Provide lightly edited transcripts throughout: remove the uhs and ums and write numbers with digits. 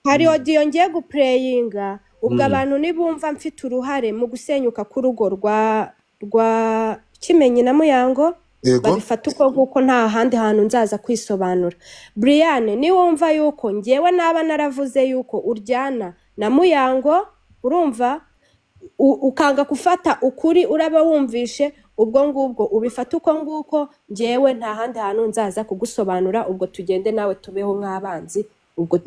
hari audio ngiye guplayinga ubwo abantu nibumva mfite uruhare mu gusenyuka k'urugo rwa Kimenyi na Muyango babifata uko nguko nta handi hantu nzaza kwisobanura. Brian ni wumva yuko ngewe naba naravuze yuko uryana na Muyango urumva ukanga kufata ukuri uraba wumvishe ubwo ngubwo ubifata uko nguko ngewe nta handi hantu nzaza kugusobanura ubwo tugende nawe tubeho nk'abanzi ubwo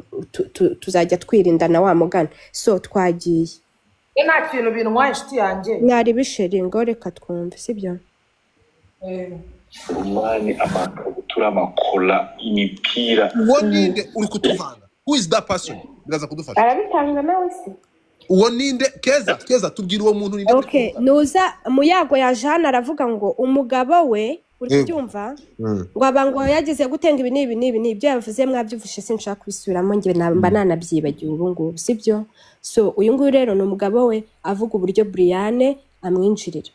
tuzajya twirindana wa mugana so twagiye nta kintu bintwaye inshuti yanjye mwari bisheri ngo reka twumve sibyo umwani amakabutura amakora imipira uwo ninde uri kutuvanga who is that person biraza kudufasha arabitanga nawe se uwo ninde keza tubwira uwo muntu ninde okay nuza Muyago ya Jeanne aravuga ngo umugabo we uri kubyumva ngo abango yagize gutenga ibi nibyo yavuze mwabyuvushe sinshaka kwisubiramo ngiye namba nanabyibagiye ubu ngubu sibyo so uyu nguyu rero no mugabo we avuga uburyo Brian amwinjirira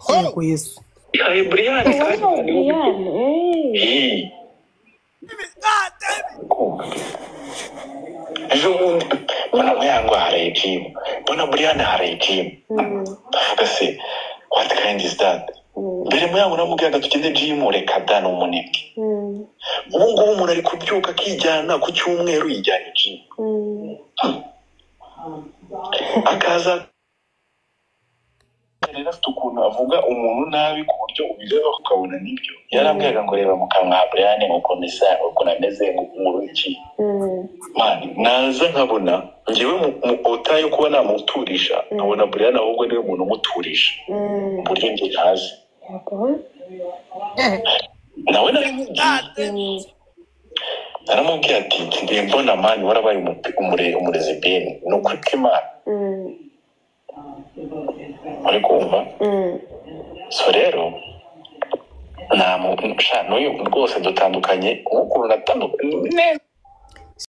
yego Yesu Brian Muyango hari gym bona Brian hari gym ndavuga se what kind is that mbere Muyango namubwiraga tugende gym reka dano umunebwe ubu ngubu umuntu ari kubyuka akijyana ku cyumweru yijyana gym akaza rero afite ukuntu avuga umuntu nabi ku buryo ubireba ukabona nibyo yarambwiraga ngo reba mu kanwa Brian mukomeza uko nameze mu ruki mani naza nkabona ngewe mu otayo kuba namuturisha nkabona Brian ahubwo niwe muntu umuturisha buryo nge ntazi nawe naramubwiye ati ngiye mbona mani warabaye umurezi bene no kwikimana ariko umva so rero nta muntu n'uyu rwose dutandukanye ukuntu natandukanye